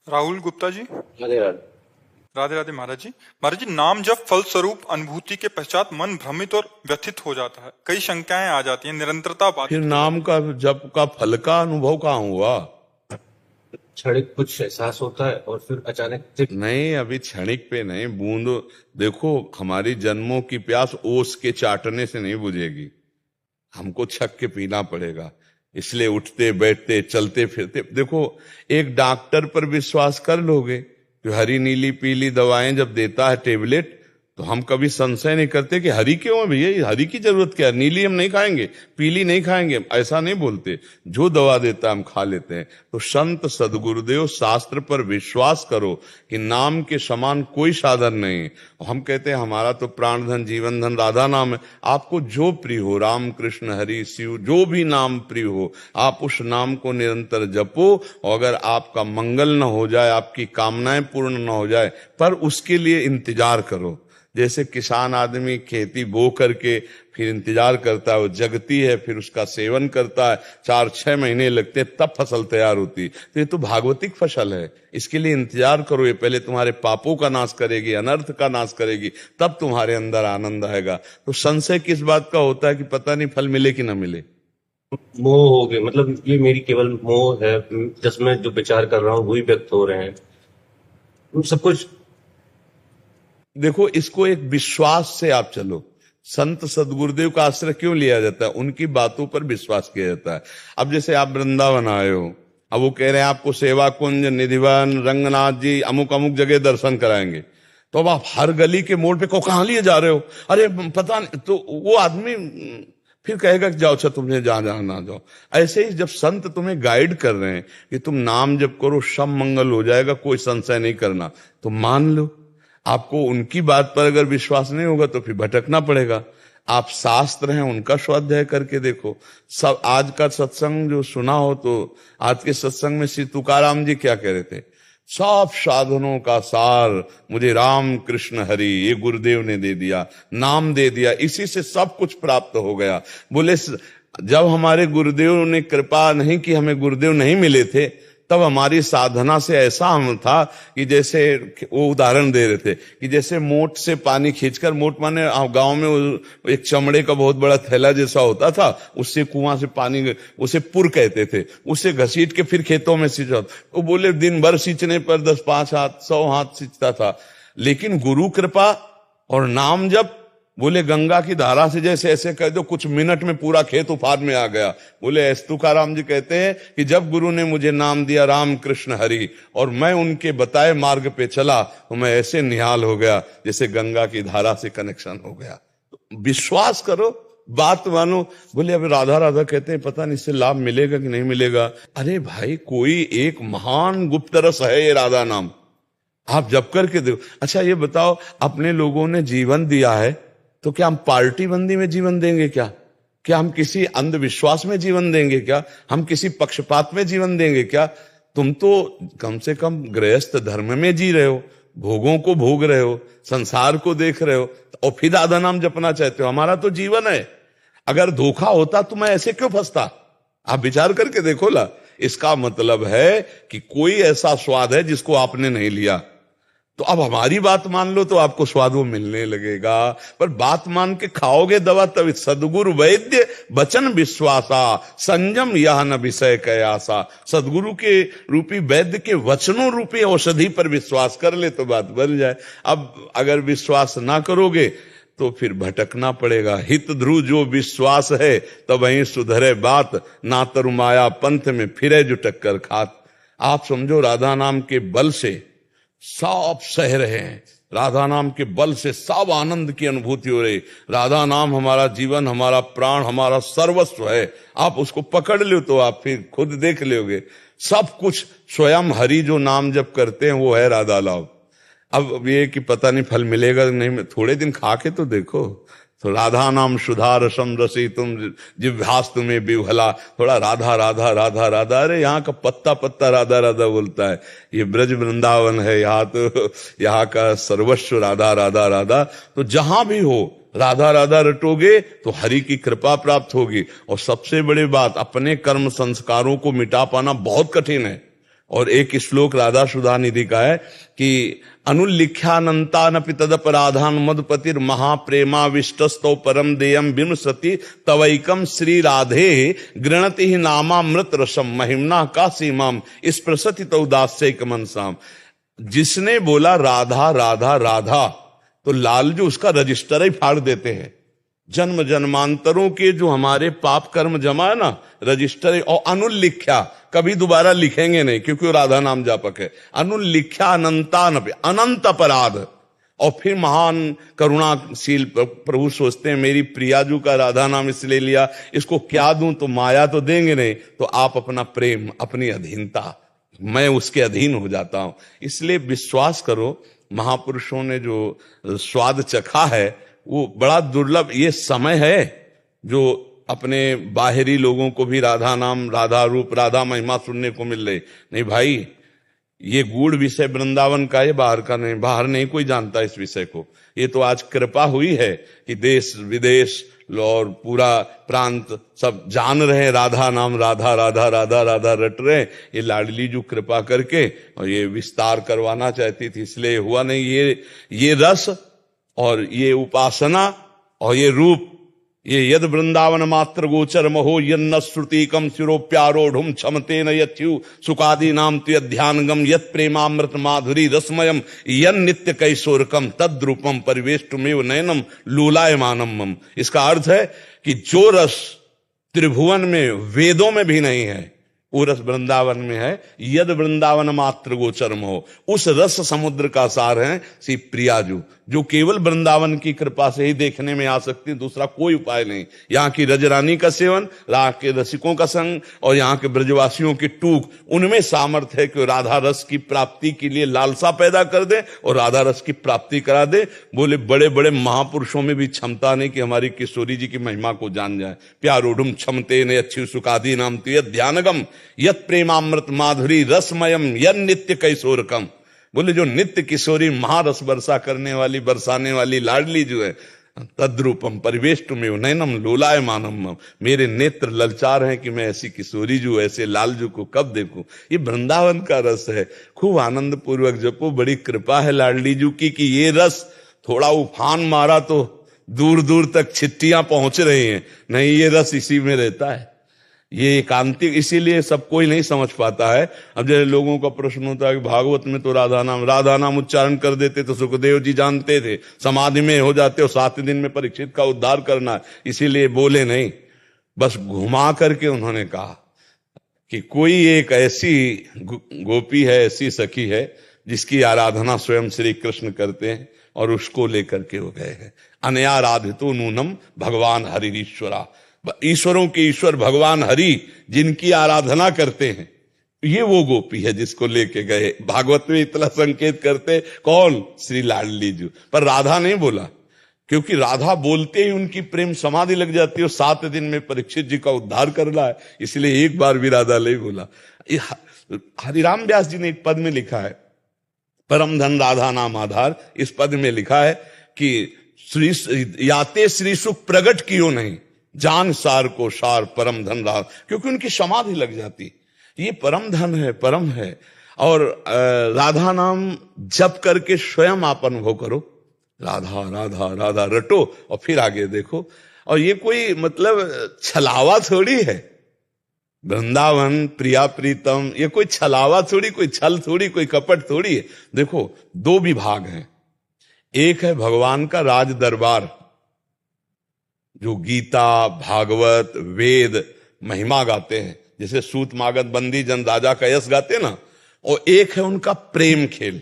राहुल गुप्ता जी। राधे राधे। राधे राधे महाराज जी। महाराज जी, नाम जब फल स्वरूप अनुभूति के पश्चात मन भ्रमित और व्यथित हो जाता है, कई शंकाएं आ जाती हैं, निरंतरता फिर बाधित हो नाम जाती का जप का फल का अनुभव कहाँ हुआ? क्षणिक कुछ एहसास होता है और फिर अचानक से नहीं, अभी क्षणिक पे नहीं, बूंद। देखो, हमारी जन्मों की प्यास ओस के चाटने से नहीं बुझेगी, हमको छक के पीना पड़ेगा। इसलिए उठते बैठते चलते फिरते, देखो, एक डॉक्टर पर विश्वास कर लोगे कि हरी नीली पीली दवाएं जब देता है टेबलेट, तो हम कभी संशय नहीं करते कि हरी क्यों है भैया, हरी की जरूरत क्या है, नीली हम नहीं खाएंगे, पीली नहीं खाएंगे, ऐसा नहीं बोलते। जो दवा देता है हम खा लेते हैं। तो संत सदगुरुदेव शास्त्र पर विश्वास करो कि नाम के समान कोई साधन नहीं है। हम कहते हैं हमारा तो प्राण धन जीवन धन राधा नाम है। आपको जो प्रिय हो, राम कृष्ण हरि शिव, जो भी नाम प्रिय हो, आप उस नाम को निरंतर जपो। और अगर आपका मंगल न हो जाए, आपकी कामनाएं पूर्ण न हो जाए, पर उसके लिए इंतजार करो। जैसे किसान आदमी खेती बो करके फिर इंतजार करता है, वो जगती है, फिर उसका सेवन करता है, 4-6 महीने लगते हैं, तब फसल तैयार होती। तो ये तो भागवतिक फसल है, इसके लिए इंतजार करो। ये पहले तुम्हारे पापों का नाश करेगी, अनर्थ का नाश करेगी, तब तुम्हारे अंदर आनंद आएगा। तो संशय किस बात का होता है कि पता नहीं फल मिले कि ना मिले। मोह हो गए, मतलब ये मेरी केवल मोह है, जिसमें जो विचार कर रहा हूँ वही व्यक्त हो रहे हैं, सब कुछ। देखो, इसको एक विश्वास से आप चलो। संत सदगुरुदेव का आश्रय क्यों लिया जाता है? उनकी बातों पर विश्वास किया जाता है। अब जैसे आप वृंदावन आए हो, अब वो कह रहे हैं आपको सेवा कुंज, निधिवन, रंगनाथ जी, अमुक अमुक जगह दर्शन कराएंगे, तो अब आप हर गली के मोड़ पे को कहां लिए जा रहे हो, अरे पता नहीं, तो वो आदमी फिर कहेगा कि जाओ, अच्छा तुम्हें जहां जहां ना जाओ। ऐसे ही जब संत तुम्हें गाइड कर रहे हैं कि तुम नाम जप करो, सब मंगल हो जाएगा, कोई संशय नहीं करना, तो मान लो। आपको उनकी बात पर अगर विश्वास नहीं होगा तो फिर भटकना पड़ेगा। आप शास्त्र हैं, उनका स्वाध्याय करके देखो। सब आज का सत्संग जो सुना हो, तो आज के सत्संग में श्री तुकाराम जी क्या कह रहे थे? सब साधनों का सार मुझे राम कृष्ण हरि, ये गुरुदेव ने दे दिया, नाम दे दिया, इसी से सब कुछ प्राप्त हो गया। बोले जब हमारे गुरुदेव ने कृपा नहीं की, हमें गुरुदेव नहीं मिले थे, तब हमारी साधना से ऐसा हम था कि जैसे वो उदाहरण दे रहे थे कि जैसे मोट से पानी खींचकर, मोट माने गांव में एक चमड़े का बहुत बड़ा थैला जैसा होता था, उससे कुआं से पानी, उसे पुर कहते थे, उससे घसीट के फिर खेतों में सींचा। वो बोले दिन भर सींचने पर 10-5 हाथ 100 हाथ सींचता था। लेकिन गुरु कृपा और नाम जब, बोले गंगा की धारा से जैसे ऐसे कह दो, कुछ मिनट में पूरा खेत उफान में आ गया। बोले तुकाराम जी कहते हैं कि जब गुरु ने मुझे नाम दिया राम कृष्ण हरि, और मैं उनके बताए मार्ग पे चला, तो मैं ऐसे निहाल हो गया जैसे गंगा की धारा से कनेक्शन हो गया। तो विश्वास करो, बात मानो। बोले अब राधा राधा कहते हैं, पता नहीं इससे लाभ मिलेगा कि नहीं मिलेगा। अरे भाई, कोई एक महान गुप्त रस है ये राधा नाम, आप जप करके देखो। अच्छा ये बताओ, अपने लोगों ने जीवन दिया है, तो क्या हम पार्टी बंदी में जीवन देंगे क्या? क्या हम किसी अंधविश्वास में जीवन देंगे क्या? हम किसी पक्षपात में जीवन देंगे क्या? तुम तो कम से कम गृहस्थ धर्म में जी रहे हो, भोगों को भोग रहे हो, संसार को देख रहे हो, और फिर राधा नाम जपना चाहते हो। हमारा तो जीवन है। अगर धोखा होता तो मैं ऐसे क्यों फंसता? आप विचार करके देखो ला। इसका मतलब है कि कोई ऐसा स्वाद है जिसको आपने नहीं लिया। तो अब हमारी बात मान लो तो आपको स्वाद वो मिलने लगेगा। पर बात मान के खाओगे दवा तभी। सदगुरु वैद्य वचन विश्वासा, संयम यह न विषय कयासा। सदगुरु के रूपी वैद्य के वचनों रूपी औषधि पर विश्वास कर ले तो बात बन जाए। अब अगर विश्वास ना करोगे तो फिर भटकना पड़ेगा। हित ध्रुव जो विश्वास है, तब वहीं सुधरे बात, ना तरु माया पंथ में फिरे जो टक्कर खात। आप समझो, राधा नाम के बल से सब सह रहे हैं, राधा नाम के बल से सब आनंद की अनुभूति हो रही। राधा नाम हमारा जीवन, हमारा प्राण, हमारा सर्वस्व है। आप उसको पकड़ लो तो आप फिर खुद देख लोगे, सब कुछ स्वयं हरि जो नाम जप करते हैं वो है राधा लाभ। अब ये कि पता नहीं फल मिलेगा नहीं, थोड़े दिन खा के तो देखो। तो राधा नाम सुधा रसम रसी तुम जिह्वास तुम्हें विह्वला। थोड़ा राधा राधा राधा राधा, अरे यहाँ का पत्ता पत्ता राधा राधा बोलता है। ये ब्रज वृंदावन है, यहाँ तो यहाँ का सर्वस्व राधा राधा राधा। तो जहां भी हो राधा राधा रटोगे तो हरि की कृपा प्राप्त होगी। और सबसे बड़ी बात, अपने कर्म संस्कारों को मिटा पाना बहुत कठिन है, और एक श्लोक राधा सुधा निधि का है कि अनुल्लिख्यानंता नपि तदपराधान मदपतिर महाप्रेमा विष्टस्तो परम देयम विमसति तवैकम श्री राधे गृणति ही नामामृत रसम महिमना का सीमाम इस प्रसति तो उदास्यक मनसाम। जिसने बोला राधा राधा राधा तो लालजू उसका रजिस्टर ही फाड़ देते हैं। जन्म जन्मांतरों के जो हमारे पाप कर्म जमा है ना, रजिस्टर, और अनुल्लिख्या कभी दोबारा लिखेंगे नहीं क्योंकि वो राधा नाम जापक है। अनुल्लिख्या अनंतान पे अनंत अपराध। और फिर महान करुणाशील प्रभु सोचते हैं मेरी प्रियाजू का राधा नाम इसलिए लिया, इसको क्या दूं, तो माया तो देंगे नहीं, तो आप अपना प्रेम, अपनी अधीनता, मैं उसके अधीन हो जाता हूं। इसलिए विश्वास करो, महापुरुषों ने जो स्वाद चखा है वो बड़ा दुर्लभ। ये समय है जो अपने बाहरी लोगों को भी राधा नाम, राधा रूप, राधा महिमा सुनने को मिल रही। नहीं भाई, ये गूढ़ विषय वृंदावन का है, बाहर का नहीं। बाहर नहीं कोई जानता इस विषय को। ये तो आज कृपा हुई है कि देश विदेश और पूरा प्रांत सब जान रहे हैं राधा नाम, राधा राधा राधा राधा रट रहे। ये लाडली जो कृपा करके और ये विस्तार करवाना चाहती थी, इसलिए हुआ नहीं। ये रस और ये उपासना और ये रूप, ये यद वृंदावन मात्र गोचर महो यन्न श्रुतिकम शिरोप्यारोढ़ क्षमते न यत्यु सुखादि नाम ध्यानगम यत प्रेमामृत माधुरी रसमयम यन नित्य कैशोरकम तद्रूपम परिवेष्टुमेव नयनम लूलायमानम मम। इसका अर्थ है कि जो रस त्रिभुवन में, वेदों में भी नहीं है, वो रस वृंदावन में है। यद वृंदावन मात्र गोचरम हो, उस रस समुद्र का सार है श्री प्रियाजू, जो केवल वृंदावन की कृपा से ही देखने में आ सकती, दूसरा कोई उपाय नहीं। यहाँ की रजरानी का सेवन, यहाँ के रसिकों का संग और यहाँ के ब्रजवासियों की टूक, उनमें सामर्थ्य है कि राधा रस की प्राप्ति के लिए लालसा पैदा कर दे और राधा रस की प्राप्ति करा दे। बोले बड़े बड़े महापुरुषों में भी क्षमता नहीं कि हमारी किशोरी जी की महिमा को जान जाए। प्यारोढ़ क्षमते ने अच्छी सुखादि नाम ध्यानगम यत प्रेमामृत माधुरी रसमयम यन नित्य कैशोरकम। बोले जो नित्य किशोरी महारस वर्षा करने वाली, बरसाने वाली लाडली जो है, तद्रूपम परिवेष्टुमेव नयनम लोलायमानम। मेरे नेत्र ललचार हैं कि मैं ऐसी किशोरी जू, ऐसे लालजू को कब देखूं। ये वृंदावन का रस है। खूब आनंद पूर्वक जपो। बड़ी कृपा है लाडली जू की कि ये रस थोड़ा उफान मारा तो दूर दूर तक छिट्टियां पहुंच रही हैं। नहीं, ये रस इसी में रहता है। ये एकांतिक, इसीलिए सब कोई नहीं समझ पाता है। अब जैसे लोगों का प्रश्न होता है कि भागवत में तो राधा नाम उच्चारण कर देते तो सुखदेव जी जानते थे, समाधि में हो जाते और 7 दिन में परीक्षित का उद्धार करना, इसीलिए बोले नहीं। बस घुमा करके उन्होंने कहा कि कोई एक ऐसी गोपी है, ऐसी सखी है जिसकी आराधना स्वयं श्री कृष्ण करते हैं और उसको लेकर के हो गए हैं। अनयाराधितो नूनम भगवान हरिश्वरा। ईश्वरों के ईश्वर भगवान हरि जिनकी आराधना करते हैं, ये वो गोपी है जिसको लेके गए। भागवत में इतना संकेत करते कौन? श्री लाडली जी। पर राधा नहीं बोला, क्योंकि राधा बोलते ही उनकी प्रेम समाधि लग जाती है। 7 दिन में परीक्षित जी का उद्धार करना है, इसलिए एक बार भी राधा नहीं बोला। हरिराम व्यास जी ने एक पद में लिखा है, परम धन राधा नाम आधार। इस पद में लिखा है कि श्री याते श्री सुख प्रगट कियो नहीं, जान सार को सार परम धन राधा, क्योंकि उनकी समाधि लग जाती। ये परम धन है, परम है। और राधा नाम जप करके स्वयं आप अनुभव करो, राधा राधा राधा रटो और फिर आगे देखो। और ये कोई मतलब छलावा थोड़ी है। वृंदावन प्रिया प्रीतम, ये कोई छलावा थोड़ी, कोई छल थोड़ी, कोई कपट थोड़ी है। देखो 2 विभाग हैं। एक है भगवान का राज दरबार, जो गीता, भागवत, वेद महिमा गाते हैं, जैसे सूत मागध बंदी जन राजा का यश गाते ना। और एक है उनका प्रेम खेल,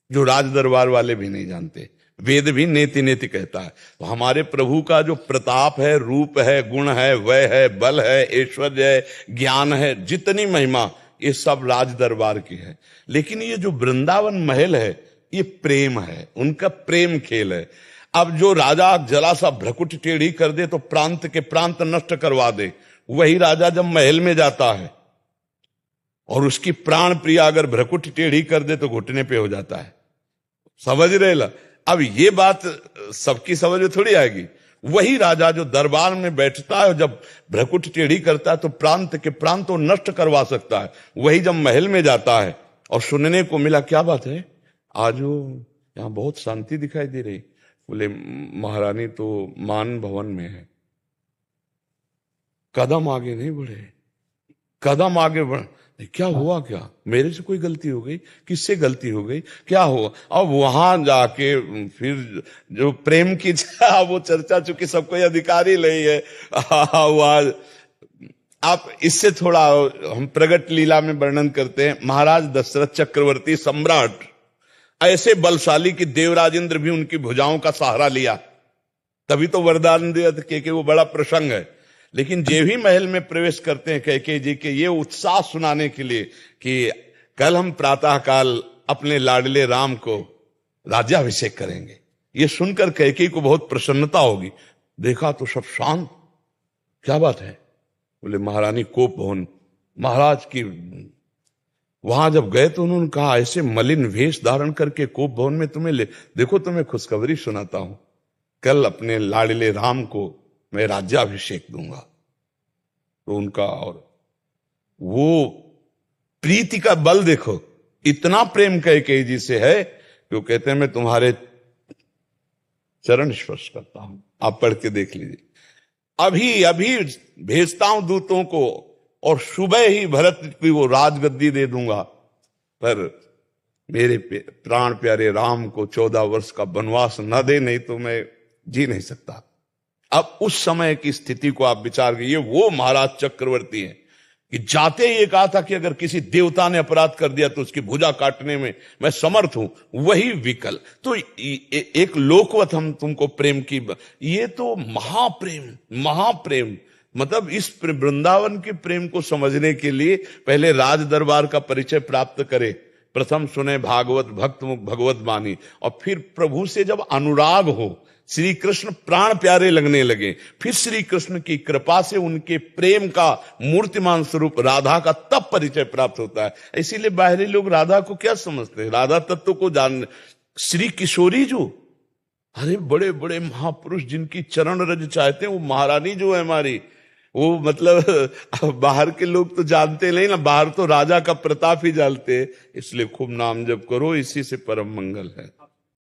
जो राज दरबार वाले भी नहीं जानते। वेद भी नेति नेति कहता है। तो हमारे प्रभु का जो प्रताप है, रूप है, गुण है, वय है, बल है, ऐश्वर्य है, ज्ञान है, जितनी महिमा, ये सब राज दरबार की है। लेकिन ये जो वृंदावन महल है, ये प्रेम है, उनका प्रेम खेल है। अब जो राजा जरा सा भ्रकुट टेढ़ी कर दे तो प्रांत के प्रांत नष्ट करवा दे, वही राजा जब महल में जाता है और उसकी प्राण प्रिया अगर भ्रकुट टेढ़ी कर दे तो घुटने पे हो जाता है। समझ रहे ला? अब ये बात सबकी समझ में थोड़ी आएगी। वही राजा जो दरबार में बैठता है और जब भ्रकुट टेढ़ी करता है तो प्रांत के प्रांत को नष्ट करवा सकता है, वही जब महल में जाता है और सुनने को मिला क्या बात है, आज वो यहाँ बहुत शांति दिखाई दे रही, बोले महारानी तो मान भवन में है। कदम आगे नहीं बढ़े, कदम आगे बढ़, क्या हुआ, क्या मेरे से कोई गलती हो गई, किससे गलती हो गई, क्या हुआ। अब वहां जाके फिर जो प्रेम की वो चर्चा, चूंकि सबको अधिकार ही नहीं है, वहां आप इससे थोड़ा हम प्रगट लीला में वर्णन करते हैं। महाराज दशरथ चक्रवर्ती सम्राट ऐसे बलशाली कि देवराजेंद्र भी उनकी भुजाओं का सहारा लिया, तभी तो वरदान दिया कि वो बड़ा प्रसंग है। लेकिन जे भी महल में प्रवेश करते हैं कैकेयी जी के ये उत्साह सुनाने के लिए कि कल हम प्रातःकाल अपने लाडले राम को राज्याभिषेक करेंगे, ये सुनकर कैकेयी को बहुत प्रसन्नता होगी। देखा तो सब शांत, क्या बात है, बोले महारानी कोप भवन महाराज की। वहां जब गए तो उन्होंने कहा ऐसे मलिन वेश धारण करके कोप भवन में तुम्हें देखो तुम्हें खुशखबरी सुनाता हूं, कल अपने लाडले राम को मैं राज्याभिषेक दूंगा। तो उनका और वो प्रीति का बल देखो, इतना प्रेम कैकेयी जी से है कि वो कहते हैं मैं तुम्हारे चरण स्पर्श करता हूं, आप पढ़ के देख लीजिए। अभी अभी भेजता हूं दूतों को और सुबह ही भरत की वो राजगद्दी दे दूंगा, पर मेरे प्राण प्यारे राम को 14 वर्ष का वनवास न दे, नहीं तो मैं जी नहीं सकता। अब उस समय की स्थिति को आप विचार कीजिए। वो महाराज चक्रवर्ती हैं कि जाते ही ये कहा था कि अगर किसी देवता ने अपराध कर दिया तो उसकी भुजा काटने में मैं समर्थ हूं, वही विकल। तो एक लोकवत हम तुमको प्रेम की, ये तो महाप्रेम, महाप्रेम। मतलब इस वृंदावन के प्रेम को समझने के लिए पहले राज दरबार का परिचय प्राप्त करे, प्रथम सुने भागवत भक्त मुख भगवत बानी, और फिर प्रभु से जब अनुराग हो, श्री कृष्ण प्राण प्यारे लगने लगे, फिर श्री कृष्ण की कृपा से उनके प्रेम का मूर्तिमान स्वरूप राधा का तब परिचय प्राप्त होता है। इसीलिए बाहरी लोग राधा को क्या समझते हैं, राधा तत्व को जान, श्री किशोरी जो, अरे बड़े बड़े महापुरुष जिनकी चरण रज चाहते हैं, वो महारानी जो है हमारी, वो मतलब बाहर के लोग तो जानते नहीं ना, बाहर तो राजा का प्रताप ही जानते हैं। इसलिए खूब नाम जप करो, इसी से परम मंगल है।